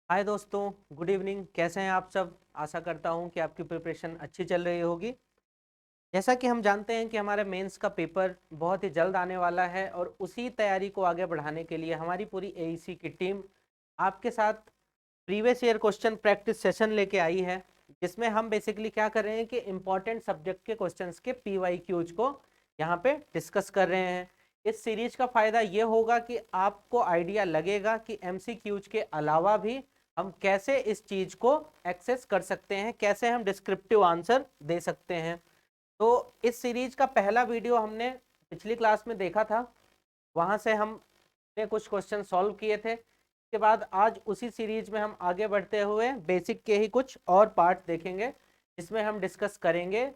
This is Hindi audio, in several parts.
हाय दोस्तों, गुड इवनिंग। कैसे हैं आप सब? आशा करता हूं कि आपकी प्रिपरेशन अच्छी चल रही होगी। जैसा कि हम जानते हैं कि हमारे मेंस का पेपर बहुत ही जल्द आने वाला है और उसी तैयारी को आगे बढ़ाने के लिए हमारी पूरी एईसी की टीम आपके साथ previous year question practice session लेके आई है, जिसमें हम बेसिकली क्या कर रहे हैं कि इम्पॉर्टेंट सब्जेक्ट के क्वेश्चंस के पीवाईक्यूज को यहाँ पे डिस्कस कर रहे हैं। इस सीरीज का फायदा ये होगा कि आपको आइडिया लगेगा कि एमसीक्यूज के अलावा भी हम कैसे इस चीज को एक्सेस कर सकते हैं, कैसे हम डिस्क्रिप्टिव आंसर दे सकते हैं। तो इस सीरीज का पहला वीडियो हमने पिछली क्लास में देखा था, वहां से हमने कुछ क्वेश्चन सॉल्व किए थे। इसके बाद आज उसी सीरीज में हम आगे बढ़ते हुए बेसिक के ही कुछ और पार्ट देखेंगे, जिसमें हम डिस्कस करेंगे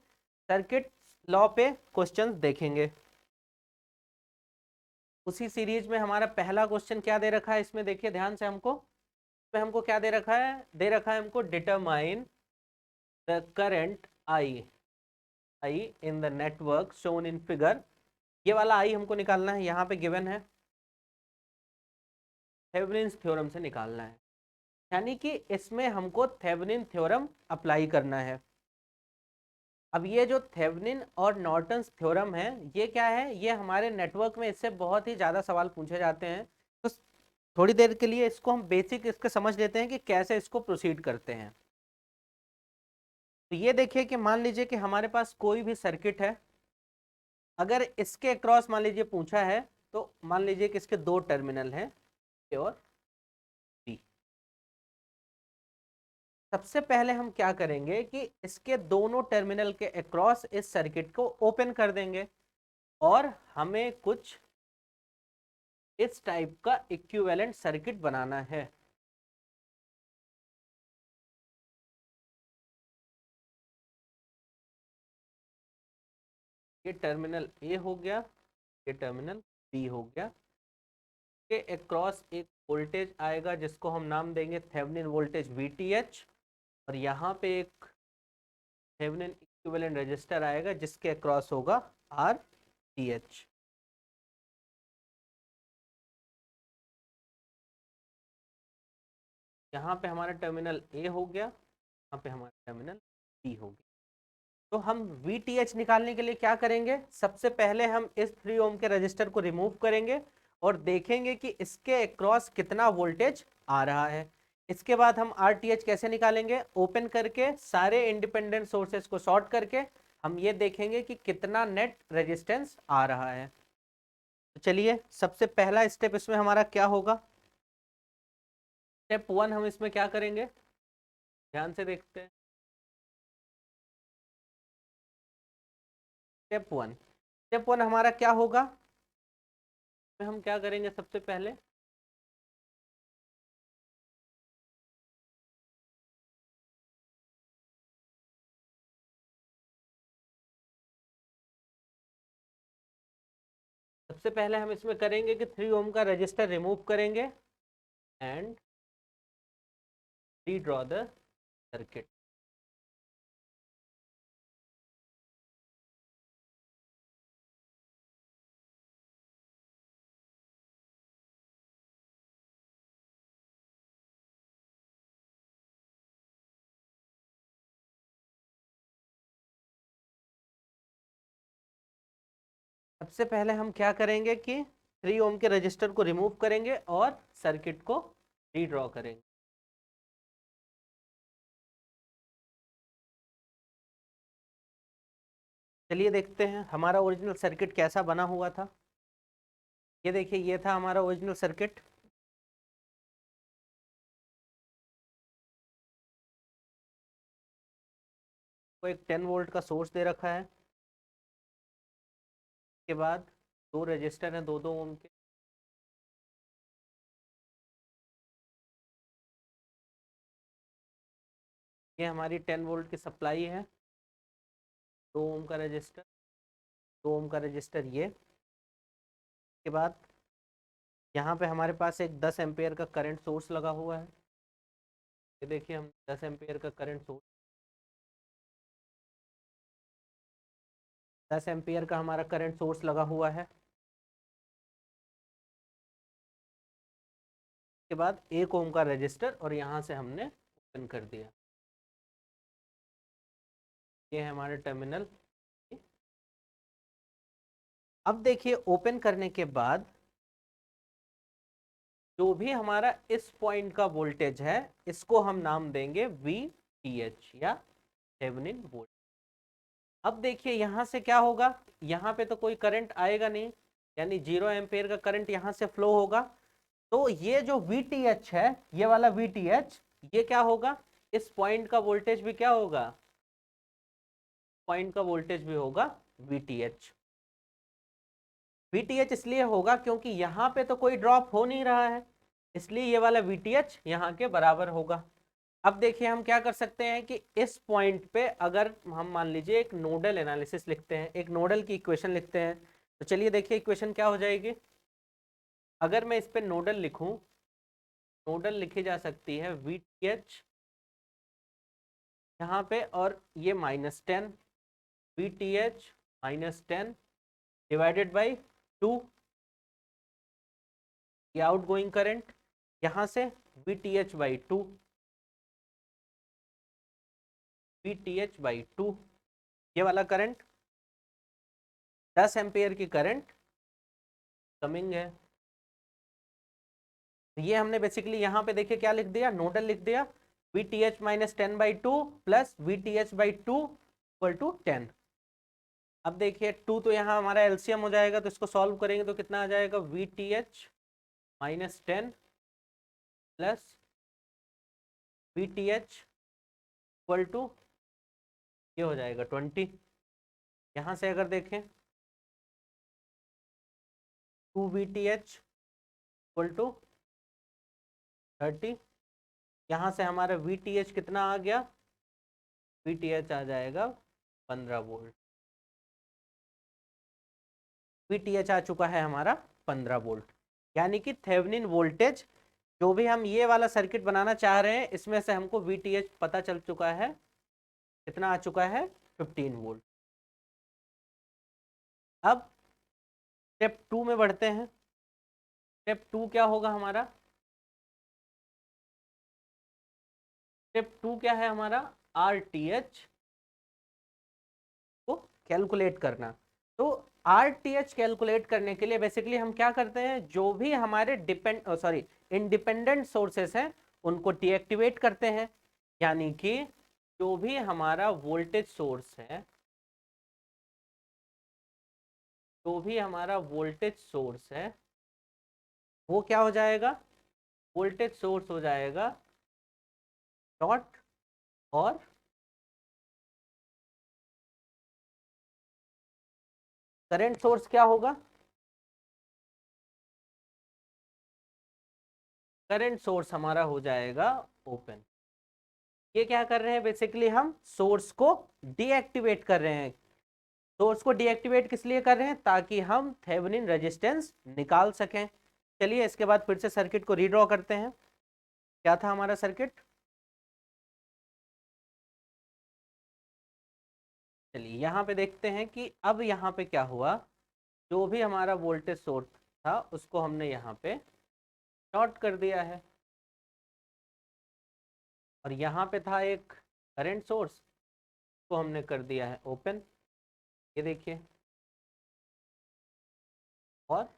सर्किट लॉ पे क्वेश्चंस देखेंगे। उसी सीरीज में हमारा पहला क्वेश्चन क्या दे रखा है, इसमें देखिए ध्यान से। हमको क्या दे रखा है हमको determine the current I in the network shown in figure. ये वाला आई हमको निकालना है, यहाँ पे गिवन है, थेवेनिन्स थ्योरम से निकालना है। यानी कि इसमें हमको थेवेनिन थ्योरम अप्लाई करना है। अब ये जो थेवेनिन और नॉर्टन्स थ्योरम है, ये क्या है? ये हमारे नेटवर्क में इससे बहुत ही ज़्यादा सवाल पूछे जाते हैं। तो थोड़ी देर के लिए इसको हम बेसिक इसके समझ लेते हैं कि कैसे इसको प्रोसीड करते हैं। तो ये देखिए कि मान लीजिए कि हमारे पास कोई भी सर्किट है, अगर इसके अक्रॉस मान लीजिए पूछा है, तो मान लीजिए कि इसके दो टर्मिनल हैं, ए और बी। सबसे पहले हम क्या करेंगे कि इसके दोनों टर्मिनल के अक्रॉस इस सर्किट को ओपन कर देंगे और हमें कुछ इस टाइप का इक्विवेलेंट सर्किट बनाना है। ये टर्मिनल ए हो गया, ये टर्मिनल बी हो गया। के अक्रॉस एक वोल्टेज आएगा जिसको हम नाम देंगे थेवेनिन वोल्टेज वीटीएच, और यहाँ पे एक थेवेनिन इक्विवेलेंट रेजिस्टर आएगा जिसके अक्रॉस होगा आरटीएच। यहाँ पे हमारा टर्मिनल ए हो गया, यहाँ पे हमारा टर्मिनल बी हो गया। तो हम VTH निकालने के लिए क्या करेंगे? सबसे पहले हम इस 3 ओम के रजिस्टर को रिमूव करेंगे और देखेंगे कि इसके अक्रॉस कितना वोल्टेज आ रहा है। इसके बाद हम RTH कैसे निकालेंगे? ओपन करके सारे इंडिपेंडेंट सोर्सेस को शॉर्ट करके हम ये देखेंगे कि कितना नेट रेजिस्टेंस आ रहा है। तो चलिए, सबसे पहला स्टेप इसमें हमारा क्या होगा? स्टेप 1 हम इसमें क्या करेंगे, ध्यान से देखते हैं। स्टेप वन हमारा क्या होगा? हम क्या करेंगे सबसे पहले? सबसे पहले हम इसमें करेंगे कि 3 ओम का रजिस्टर रिमूव करेंगे एंड रीड्रॉ द सर्किट। सबसे पहले हम क्या करेंगे कि 3 ओम के रजिस्टर को रिमूव करेंगे और सर्किट को रीड्रॉ करेंगे। चलिए देखते हैं हमारा ओरिजिनल सर्किट कैसा बना हुआ था। ये देखिए, ये था हमारा ओरिजिनल सर्किट। को एक 10 वोल्ट का सोर्स दे रखा है, के बाद दो रजिस्टर हैं, दो दो ओम के। ये हमारी 10 वोल्ट की सप्लाई है, 2 ओम का रजिस्टर, 2 ओम का रजिस्टर। ये के बाद यहाँ पे हमारे पास एक 10 एम्पेयर का करंट सोर्स लगा हुआ है। ये देखिए, हम 10 एम्पेयर का करंट सोर्स, 10 एम्पेयर का हमारा करंट सोर्स लगा हुआ है। उसके बाद 1 ओम का रजिस्टर और यहाँ से हमने ओपन कर दिया। ये है हमारे टर्मिनल। अब देखिए ओपन करने के बाद जो भी हमारा इस पॉइंट का वोल्टेज है इसको हम नाम देंगे VTH या थेवेनिन वोल्टेज। अब देखिए यहां से क्या होगा, यहाँ पे तो कोई करंट आएगा नहीं, यानी 0 एम्पेयर का करंट यहां से फ्लो होगा। तो ये जो VTH है, ये वाला VTH, ये क्या होगा, इस पॉइंट का वोल्टेज भी क्या होगा, पॉइंट का वोल्टेज भी होगा VTH। VTH इसलिए होगा क्योंकि यहाँ पे तो कोई ड्रॉप हो नहीं रहा है, इसलिए ये वाला VTH यहाँ के बराबर होगा। अब देखिए हम क्या कर सकते हैं कि इस पॉइंट पे अगर हम मान लीजिए एक नोडल एनालिसिस लिखते हैं, एक नोडल की इक्वेशन लिखते हैं, तो चलिए देखिए इक्वेशन क्या हो जाएगी। अगर मैं इस पे नोडल लिखूं, नोडल लिखी जा सकती है VTH यहाँ पे, और ये -10 VTH -10 डिवाइडेड बाई 2, ये आउटगोइंग करंट, यहाँ से VTH बाई 2, VTH बाई 2, ये वाला करंट 10 एम्पेयर की करंट कमिंग है। ये हमने बेसिकली यहाँ पे देखिए क्या लिख दिया, नोडल लिख दिया, VTH -10/2 plus VTH/2 equal to 10। अब देखिए 2 तो यहाँ हमारा एलसीएम हो जाएगा, तो इसको सॉल्व करेंगे तो कितना आ जाएगा, VTH -10 plus VTH equal to ये हो जाएगा 20। यहाँ से अगर देखें 2 VTH इक्वल टू 30, यहाँ से हमारा VTH कितना आ गया, VTH आ जाएगा 15 वोल्ट। VTH आ चुका है हमारा 15 वोल्ट, यानी कि थेवेनिन वोल्टेज जो भी हम ये वाला सर्किट बनाना चाह रहे हैं इसमें से हमको VTH पता चल चुका है, कितना आ चुका है, 15 वोल्ट। अब स्टेप 2 में बढ़ते हैं। स्टेप 2 क्या होगा हमारा, स्टेप 2 क्या है हमारा, RTH को कैलकुलेट करना। तो RTH कैलकुलेट करने के लिए बेसिकली हम क्या करते हैं, जो भी हमारे इंडिपेंडेंट सोर्सेस हैं उनको डीएक्टिवेट करते हैं, यानी कि जो भी हमारा वोल्टेज सोर्स है, जो भी हमारा वोल्टेज सोर्स है वो क्या हो जाएगा, वोल्टेज सोर्स हो जाएगा डॉट, और करंट सोर्स क्या होगा, करंट सोर्स हमारा हो जाएगा ओपन। ये क्या कर रहे हैं, बेसिकली हम सोर्स को डीएक्टिवेट कर रहे हैं। सोर्स को डीएक्टिवेट किस लिए कर रहे हैं, ताकि हम थेवेनिन रेजिस्टेंस निकाल सकें। चलिए इसके बाद फिर से सर्किट को रीड्रॉ करते हैं। क्या था हमारा सर्किट, चलिए यहाँ पे देखते हैं कि अब यहाँ पे क्या हुआ। जो भी हमारा वोल्टेज सोर्स था उसको हमने यहाँ पे शॉर्ट कर दिया है, और यहाँ पे था एक करंट सोर्स को हमने कर दिया है ओपन। ये देखिए, और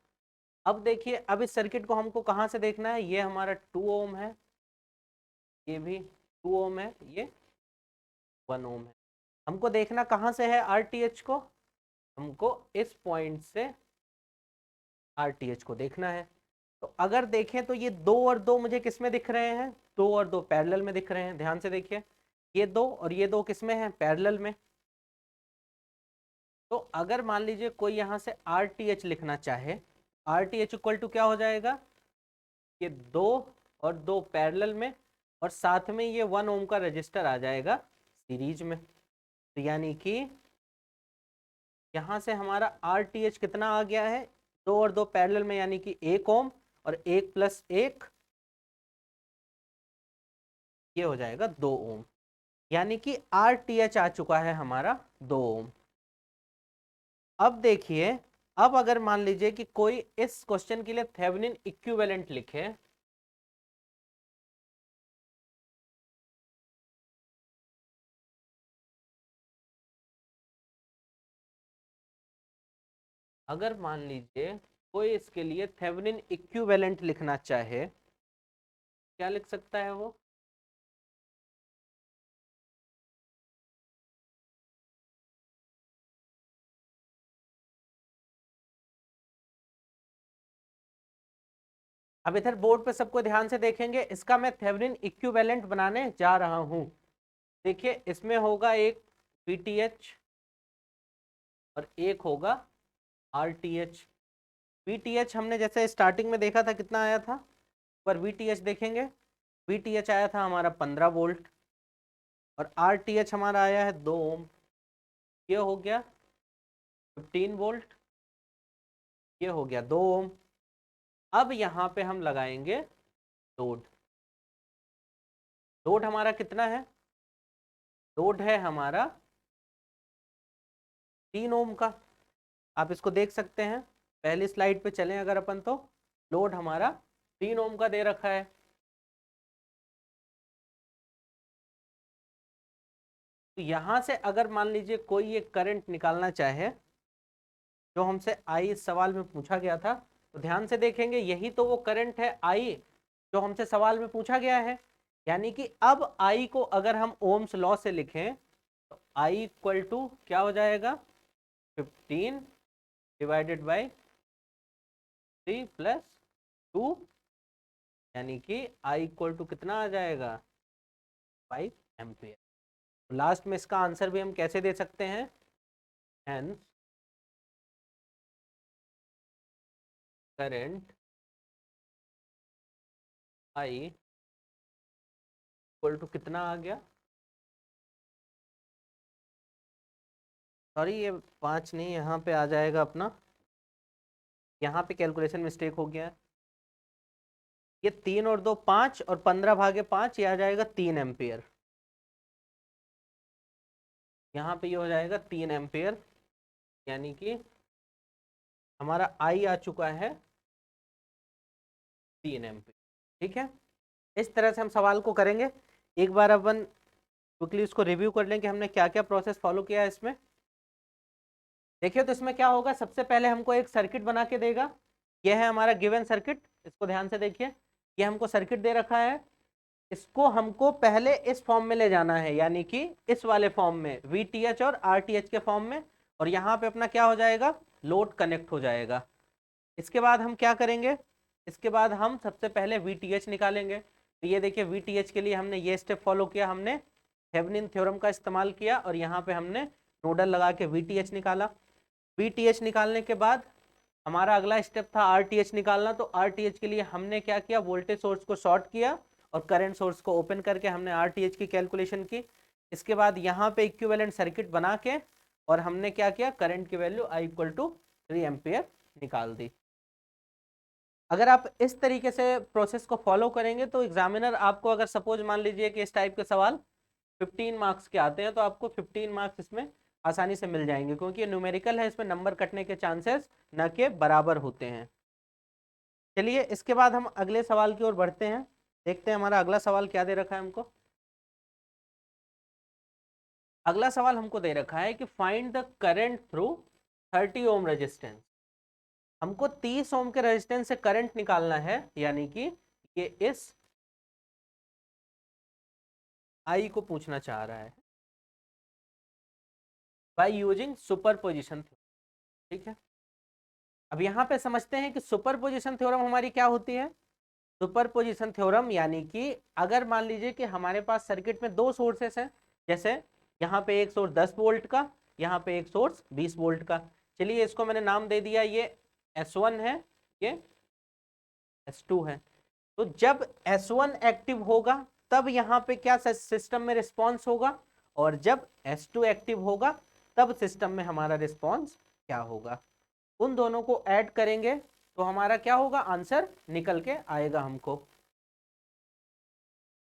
अब देखिए, अब इस सर्किट को हमको कहाँ से देखना है, ये हमारा 2 ओम है, ये भी 2 ओम है, ये 1 ओम है। हमको देखना कहाँ से है RTH को, हमको इस पॉइंट से RTH को देखना है। तो अगर देखें तो ये 2 और 2 मुझे किस में दिख रहे हैं, 2 और 2 पैरेलल में दिख रहे हैं। ध्यान से देखिए, ये 2 और ये 2 किस में है, पैरेलल में। तो अगर मान लीजिए कोई यहाँ से RTH लिखना चाहे, RTH इक्वल टू क्या हो जाएगा, ये 2 और 2 पैरेलल में, और साथ में ये 1 ओम का रजिस्टर आ जाएगा सीरीज में। तो यानी कि यहाँ से हमारा RTH कितना आ गया है, 2 और 2 पैरेलल में, यानी कि 1 ओम, और 1 + 1 ये हो जाएगा 2 ओम, यानी कि RTH आ चुका है हमारा 2 ओम। अब देखिए, अब अगर मान लीजिए कि कोई इस क्वेश्चन के लिए थेवेनिन इक्विवेलेंट लिखे, अगर मान लीजिए कोई इसके लिए थेवेनिन इक्विवेलेंट लिखना चाहे, क्या लिख सकता है वो? अब इधर बोर्ड पे सबको ध्यान से देखेंगे, इसका मैं थेवेनिन इक्विवेलेंट बनाने जा रहा हूं। देखिए इसमें होगा एक VTH और एक होगा RTH। VTH हमने जैसे स्टार्टिंग में देखा था कितना आया था, पर VTH देखेंगे, VTH आया था हमारा 15 वोल्ट और RTH हमारा आया है 2 ओम। ये हो गया 15 वोल्ट, ये हो गया 2 ओम। अब यहाँ पे हम लगाएंगे लोड। लोड हमारा कितना है? लोड है हमारा 3 ओम का। आप इसको देख सकते हैं, पहली स्लाइड पे चलें अगर अपन, तो लोड हमारा 3 ओम का दे रखा है। तो यहां से अगर मान लीजिए कोई एक करंट निकालना चाहे, जो हमसे आई इस सवाल में पूछा गया था, तो ध्यान से देखेंगे यही तो वो करंट है आई जो हमसे सवाल में पूछा गया है। यानी कि अब आई को अगर हम ओम्स लॉ से लिखें तो आई इक्वल टू क्या हो जाएगा? 15 डिवाइडेड बाई 3 प्लस 2, यानी कि आई इक्वल टू कितना आ जाएगा? 5 एम्पियर। लास्ट में इसका आंसर भी हम कैसे दे सकते हैं? Hence current I equal to कितना आ गया? सॉरी ये 5 नहीं, यहाँ पे आ जाएगा अपना, यहाँ पे कैलकुलेशन मिस्टेक हो गया है। ये 3 और 2 5 और 15 भागे 5, ये आ जाएगा 3 एम्पियर। यहाँ पे ये हो जाएगा 3 एम्पियर, यानी कि हमारा आई आ चुका है 3 एम्पियर। ठीक है, इस तरह से हम सवाल को करेंगे। एक बार अपन क्विकली इसको रिव्यू कर लें कि हमने क्या क्या प्रोसेस फॉलो किया है इसमें। देखिए तो इसमें क्या होगा, सबसे पहले हमको एक सर्किट बना के देगा। यह है हमारा गिवन सर्किट, इसको ध्यान से देखिए। ये हमको सर्किट दे रखा है, इसको हमको पहले इस फॉर्म में ले जाना है, यानी कि इस वाले फॉर्म में, VTH और RTH के फॉर्म में। और यहाँ पे अपना क्या हो जाएगा? लोड कनेक्ट हो जाएगा। इसके बाद हम क्या करेंगे? इसके बाद हम सबसे पहले VTH निकालेंगे। तो ये देखिए VTH के लिए हमने ये स्टेप फॉलो किया, हमने थेवेनिन थ्योरम का इस्तेमाल किया और यहाँ पे हमने नोडल लगा के VTH निकाला। VTH निकालने के बाद हमारा अगला स्टेप था RTH निकालना। तो RTH के लिए हमने क्या किया? वोल्टेज सोर्स को शॉर्ट किया और करंट सोर्स को ओपन करके हमने RTH की कैलकुलेशन की। इसके बाद यहाँ पे इक्विवेलेंट सर्किट बना के और हमने क्या किया? करंट की value I equal to 3 ampere निकाल दी। अगर आप इस तरीके से प्रोसेस को फॉलो करेंगे तो एग्जामिनर आपको, अगर सपोज मान लीजिए कि इस टाइप के सवाल 15 मार्क्स के आते हैं, तो आपको 15 मार्क्स इसमें आसानी से मिल जाएंगे, क्योंकि ये न्यूमेरिकल है, इसमें नंबर कटने के चांसेस न के बराबर होते हैं। चलिए इसके बाद हम अगले सवाल की ओर बढ़ते हैं, देखते हैं हमारा अगला सवाल क्या दे रखा है हमको। अगला सवाल हमको दे रखा है कि find the current through 30 ohm resistance. हमको 30 ओम के रेजिस्टेंस से करंट निकालना है, यानी कि ये इस आई को पूछना चाह रहा है बाय यूजिंग सुपरपोजिशन थ्योरम। ठीक है, अब यहाँ पे समझते हैं कि सुपरपोजिशन थ्योरम हमारी क्या होती है। सुपरपोजिशन थ्योरम यानी कि अगर मान लीजिए कि हमारे पास सर्किट में 2 सोर्सेस हैं, जैसे यहाँ पे एक सोर्स 10 वोल्ट का, यहाँ पे एक सोर्स 20 वोल्ट का। चलिए इसको मैंने नाम दे दिया, ये S1 है, ये S2 है। तो जब S1 एक्टिव होगा तब यहाँ पे क्या सिस्टम में रिस्पॉन्स होगा, और जब S2 एक्टिव होगा तब सिस्टम में हमारा रिस्पॉन्स क्या होगा। उन दोनों को ऐड करेंगे तो हमारा क्या होगा? आंसर निकल के आएगा हमको।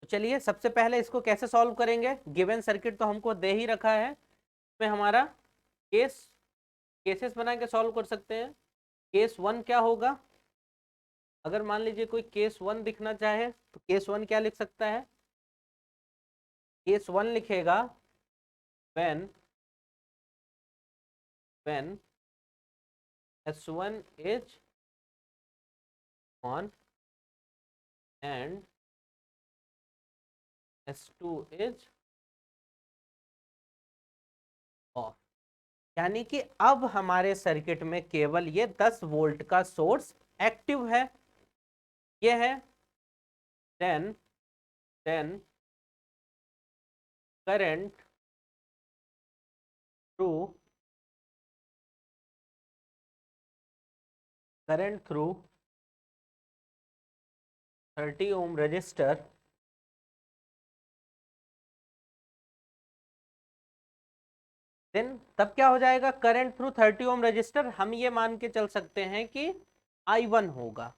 तो चलिए सबसे पहले इसको कैसे सॉल्व करेंगे। गिवन सर्किट तो हमको दे ही रखा है, इसमें हमारा केसेस बना के सॉल्व कर सकते हैं। केस 1 क्या होगा? अगर मान लीजिए कोई केस 1 दिखना चाहे तो केस 1 क्या लिख सकता है? केस 1 लिखेगा when S1 is on and S2 is of. यानी कि अब हमारे सर्किट में केवल ये 10 वोल्ट का सोर्स एक्टिव है, ये है। Then current through 30 ohm resistor then तब क्या हो जाएगा, करंट थ्रू 30 ओम रजिस्टर हम ये मान के चल सकते हैं कि I1 होगा।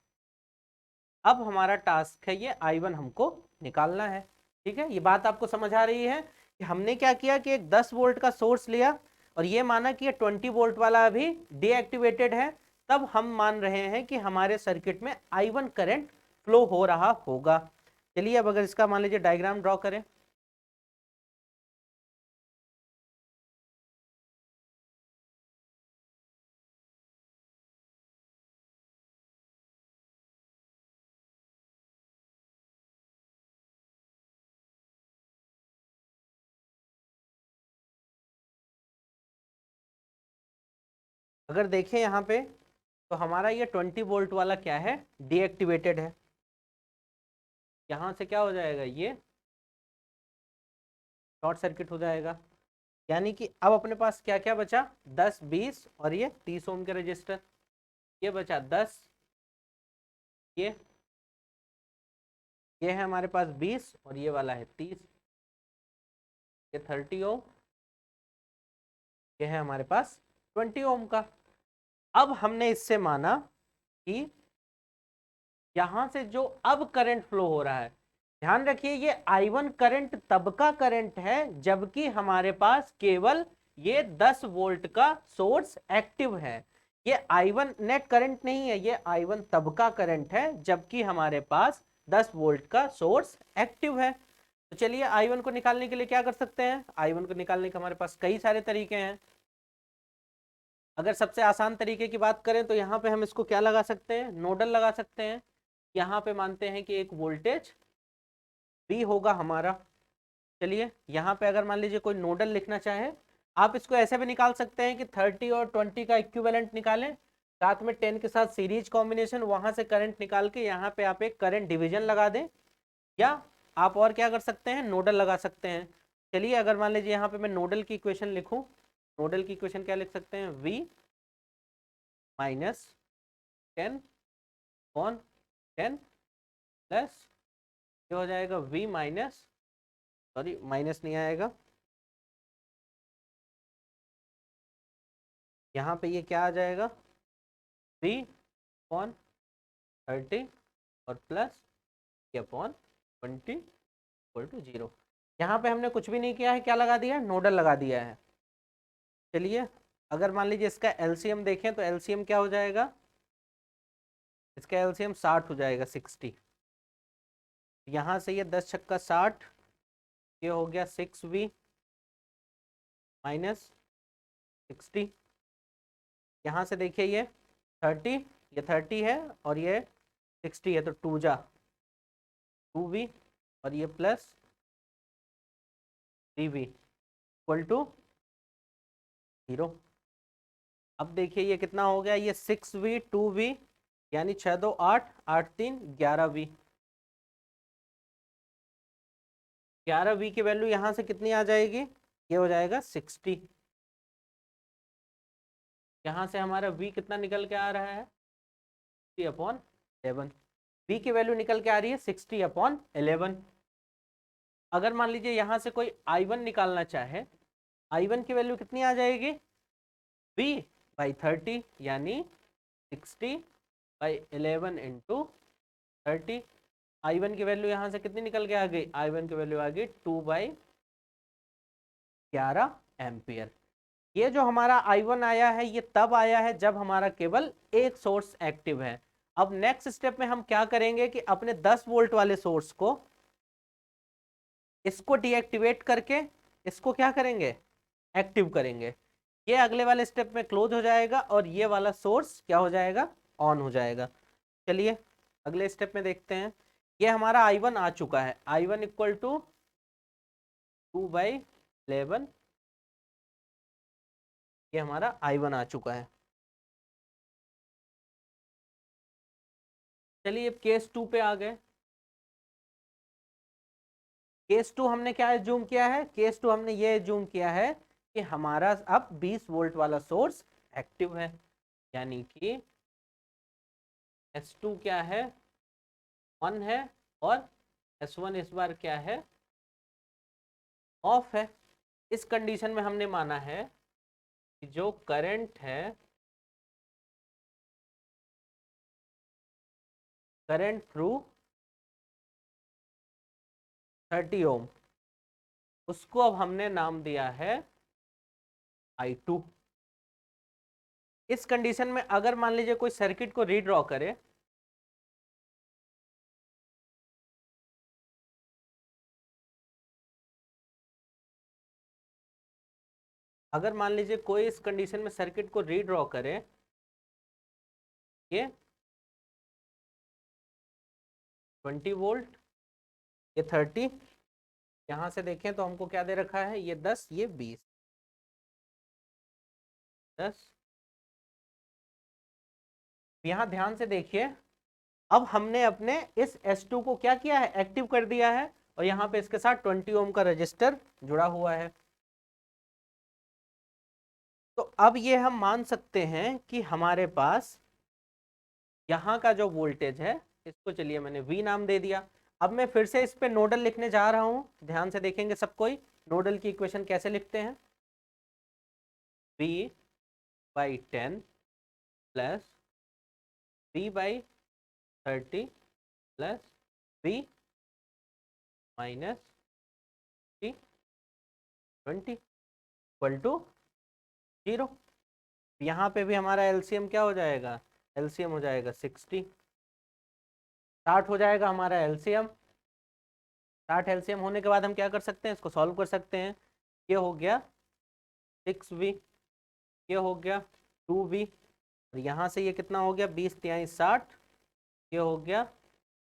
अब हमारा टास्क है ये I1 हमको निकालना है। ठीक है, ये बात आपको समझ आ रही है कि हमने क्या किया कि एक 10 वोल्ट का सोर्स लिया और ये माना कि ये 20 वोल्ट वाला अभी डीएक्टिवेटेड है, तब हम मान रहे हैं कि हमारे सर्किट में I1 करंट फ्लो हो रहा होगा। चलिए अब अगर इसका मान लीजिए डायग्राम ड्रॉ करें। अगर देखें यहाँ पे तो हमारा ये 20 वोल्ट वाला क्या है, डीएक्टिवेटेड है। यहाँ से क्या हो जाएगा, ये शॉर्ट सर्किट हो जाएगा। यानी कि अब अपने पास क्या क्या बचा, 10, 20 और ये 30 ओम के रजिस्टर। ये बचा 10, ये है हमारे पास 20 और ये वाला है 30, ये 30 ओम, ये है हमारे पास 20 ओम का। अब हमने इससे माना कि यहां से जो अब करंट फ्लो हो रहा है, ध्यान रखिए ये I1 करंट तब का करंट है जबकि हमारे पास केवल ये 10 वोल्ट का सोर्स एक्टिव है। ये I1 नेट करंट नहीं है, ये I1 तब का करंट है जबकि हमारे पास 10 वोल्ट का सोर्स एक्टिव है। तो चलिए I1 को निकालने के लिए क्या कर सकते हैं, I1 को निकालने के हमारे पास कई सारे तरीके हैं। अगर सबसे आसान तरीके की बात करें तो यहाँ पे हम इसको क्या लगा सकते हैं, नोडल लगा सकते हैं। यहाँ पे मानते हैं कि एक वोल्टेज V होगा हमारा। चलिए यहाँ पे अगर मान लीजिए कोई नोडल लिखना चाहे, आप इसको ऐसे भी निकाल सकते हैं कि 30 और 20 का इक्विवेलेंट निकालें, साथ में 10 के साथ सीरीज कॉम्बिनेशन, वहां से करंट निकाल के यहाँ पे आप एक करंट डिवीजन लगा दें, या आप और क्या कर सकते हैं, नोडल लगा सकते हैं। चलिए अगर मान लीजिए यहाँ पे मैं नोडल की इक्वेशन लिखूं, नोडल की इक्वेशन क्या लिख सकते हैं, V माइनस 10 ऑन 10 प्लस ये हो जाएगा V माइनस, सॉरी माइनस नहीं आएगा, यहाँ पे ये क्या आ जाएगा, 3 अपॉन 30 और प्लस ये अपॉन 20 इक्वल टू 0। यहाँ पे हमने कुछ भी नहीं किया है, क्या लगा दिया है, नोडल लगा दिया है। चलिए अगर मान लीजिए इसका एलसीएम देखें तो एलसीएम क्या हो जाएगा, इसका एलसीएम 60 हो जाएगा, 60। यहाँ से ये 10 छक्का 60, ये हो गया 6V माइनस 60। यहाँ से देखिए ये 30, ये 30 है और ये 60 है, तो 2 जा 2V और ये प्लस 3V इक्वल टू 0। अब देखिए ये कितना हो गया, ये 6V 2V यानी 6 2 8 8 3 11V। 11V की वैल्यू यहाँ से कितनी आ जाएगी, ये हो जाएगा 60। यहाँ से हमारा V कितना निकल के आ रहा है, 60/11। V की वैल्यू निकल के आ रही है 60/11। अगर मान लीजिए यहाँ से कोई I1 निकालना चाहे, I1 की वैल्यू कितनी आ जाएगी, V/30 यानी 60/11 इंटू 30। I1 की वैल्यू यहाँ से कितनी निकल के आ गई, I1 की वैल्यू आ गई 2/11 एम्पियर। ये जो हमारा I1 आया है ये तब आया है जब हमारा केवल एक सोर्स एक्टिव है। अब नेक्स्ट स्टेप में हम क्या करेंगे कि अपने 10 वोल्ट वाले सोर्स को, इसको डीएक्टिवेट करके इसको क्या करेंगे, एक्टिव करेंगे। ये अगले वाले स्टेप में क्लोज हो जाएगा और ये वाला सोर्स क्या हो जाएगा, ऑन हो जाएगा। चलिए अगले स्टेप में देखते हैं। ये हमारा I1 आ चुका है, I1 इक्वल टू 2/11, ये हमारा I1 आ चुका है। चलिए अब केस 2 पे आ गए। केस 2 हमने क्या एज्यूम किया है, केस 2 हमने ये एज्यूम किया है कि हमारा अब 20 वोल्ट वाला सोर्स एक्टिव है, यानी कि S2 क्या है, 1 है, और S1 इस बार क्या है, ऑफ है। इस कंडीशन में हमने माना है कि जो करंट है, करंट थ्रू 30 ओम, उसको अब हमने नाम दिया है I2। इस कंडीशन में अगर मान लीजिए कोई सर्किट को रीड्रॉ करे, अगर मान लीजिए कोई इस कंडीशन में सर्किट को रीड्रॉ करे, ये 20 वोल्ट, ये 30, यहां से देखें तो हमको क्या दे रखा है, ये 10, ये 20, 10। यहां ध्यान से देखिए, अब हमने अपने इस S2 को क्या किया है, एक्टिव कर दिया है, और यहाँ पे इसके साथ 20 ओम का रजिस्टर जुड़ा हुआ है। तो अब ये हम मान सकते हैं कि हमारे पास यहाँ का जो वोल्टेज है, इसको चलिए मैंने V नाम दे दिया। अब मैं फिर से इस पे नोडल लिखने जा रहा हूँ, ध्यान से देखेंगे सब कोई, नोडल की इक्वेशन कैसे लिखते हैं, V/10 plus V/30 plus V minus 20 equal to 0। यहाँ पे भी हमारा एलसीएम क्या हो जाएगा, एलसीएम हो जाएगा 60, 60 हो जाएगा हमारा एलसीएम। 60 एलसीएम होने के बाद हम क्या कर सकते हैं, इसको सॉल्व कर सकते हैं। ये हो गया 6V, ये हो गया 2V, और यहाँ से ये कितना हो गया, 20×3 = 60, ये हो गया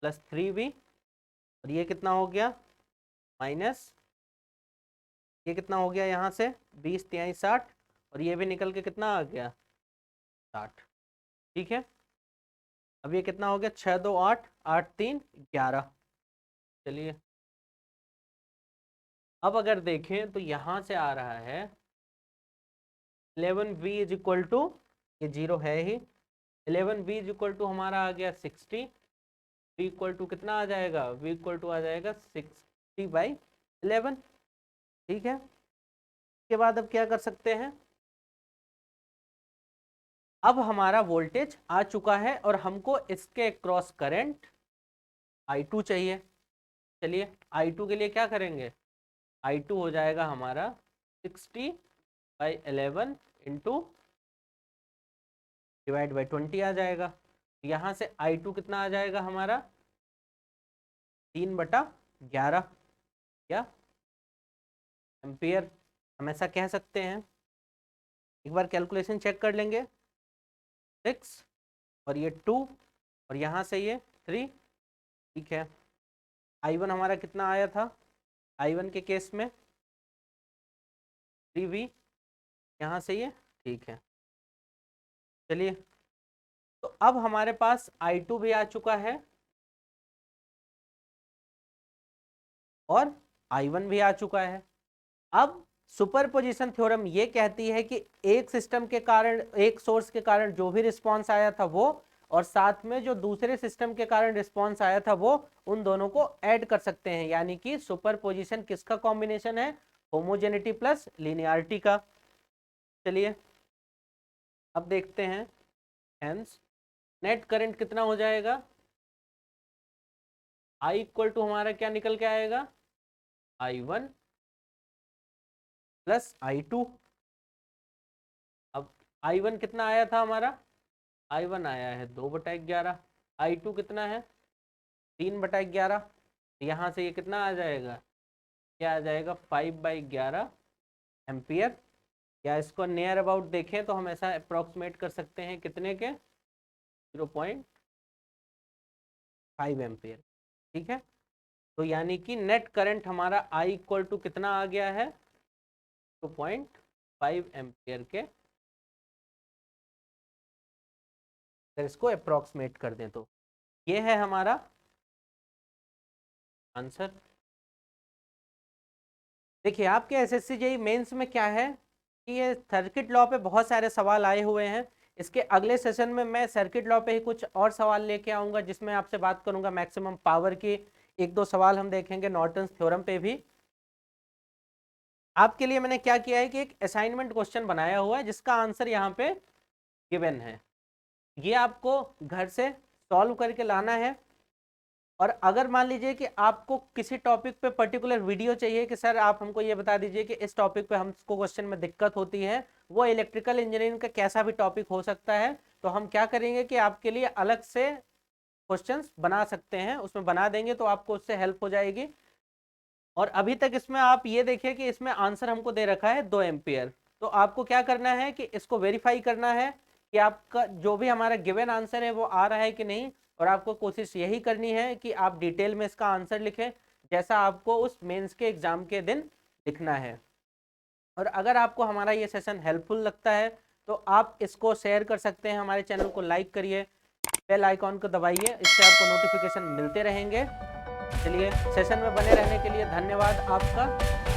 प्लस 3V, और ये कितना हो गया माइनस, ये कितना हो गया यहाँ से 20×3 = 60, और ये भी निकल के कितना आ गया 60। ठीक है, अब ये कितना हो गया, 6 2 8, 8 3 11। चलिए अब अगर देखें तो यहाँ से आ रहा है 11V इज इक्वल टू, ये 0 है ही, 11V इज इक्वल टू हमारा आ गया 60, V इक्वल टू कितना आ जाएगा, V इक्वल टू आ जाएगा 60/11। ठीक है, इसके बाद अब क्या कर सकते हैं, अब हमारा वोल्टेज आ चुका है और हमको इसके क्रॉस करंट I2 चाहिए। चलिए I2 के लिए क्या करेंगे, I2 हो जाएगा हमारा 60/11 इंटू डिवाइड बाई 20 आ जाएगा। यहाँ से I2 कितना आ जाएगा हमारा 3/11 या एम्पियर, हम ऐसा कह सकते हैं। एक बार कैलकुलेशन चेक कर लेंगे, 6 और ये 2 और यहाँ से ये 3। ठीक है, I1 हमारा कितना आया था, I1 के केस में 3V, यहाँ से ये, ठीक है। चलिए तो अब हमारे पास I2 भी आ चुका है और I1 भी आ चुका है। अब सुपरपोजिशन थ्योरम ये कहती है कि एक सिस्टम के कारण, एक सोर्स के कारण जो भी रिस्पांस आया था वो, और साथ में जो दूसरे सिस्टम के कारण रिस्पांस आया था वो, उन दोनों को ऐड कर सकते हैं। यानी कि सुपरपोजिशन किसका कॉम्बिनेशन है, होमोजेनिटी प्लस लिनियरिटी का। चलिए अब देखते हैं, हेंस नेट करंट कितना हो जाएगा, I इक्वल टू हमारा क्या निकल के आएगा, I1 प्लस I2। अब I1 कितना आया था हमारा, I1 आया है 2/11, I2 कितना है 3/11, यहाँ से ये कितना आ जाएगा, क्या आ जाएगा 5/11 एम्पियर या इसको नियर अबाउट देखें तो हम ऐसा अप्रोक्सीमेट कर सकते हैं कितने के 0.5 एम्पियर। ठीक है, तो यानी कि नेट करंट हमारा I इक्वल टू कितना आ गया है 2.5 एम्पियर के। अगर इसको अप्रोक्सीमेट कर दें तो ये है हमारा आंसर। देखिए आपके एसएससी जेईई मेंस में क्या है कि ये सर्किट लॉ पे बहुत सारे सवाल आए हुए हैं। इसके अगले सेशन में मैं सर्किट लॉ पे ही कुछ और सवाल लेके आऊंगा, जिसमें आपसे बात करूंगा मैक्सिमम पावर की। एक दो सवाल हम देखेंगे नॉर्टन्स थ्योरम पे भी। आपके लिए मैंने क्या किया है कि एक असाइनमेंट क्वेश्चन बनाया हुआ है जिसका आंसर यहाँ पे गिवन है। ये आपको घर से सॉल्व करके लाना है। और अगर मान लीजिए कि आपको किसी टॉपिक पे पर्टिकुलर वीडियो चाहिए कि सर आप हमको ये बता दीजिए कि इस टॉपिक पे हमको क्वेश्चन में दिक्कत होती है, वो इलेक्ट्रिकल इंजीनियरिंग का कैसा भी टॉपिक हो सकता है, तो हम क्या करेंगे कि आपके लिए अलग से क्वेश्चंस बना सकते हैं, उसमें बना देंगे तो आपको उससे हेल्प हो जाएगी। और अभी तक इसमें आप ये देखिए कि इसमें आंसर हमको दे रखा है 2 एम्पियर। तो आपको क्या करना है कि इसको वेरीफाई करना है कि आपका जो भी हमारा गिवन आंसर है वो आ रहा है कि नहीं। और आपको कोशिश यही करनी है कि आप डिटेल में इसका आंसर लिखें जैसा आपको उस मेंस के एग्जाम के दिन लिखना है। और अगर आपको हमारा ये सेशन हेल्पफुल लगता है तो आप इसको शेयर कर सकते हैं, हमारे चैनल को लाइक करिए, बेल आइकॉन को दबाइए, इससे आपको नोटिफिकेशन मिलते रहेंगे। चलिए, सेशन में बने रहने के लिए धन्यवाद आपका।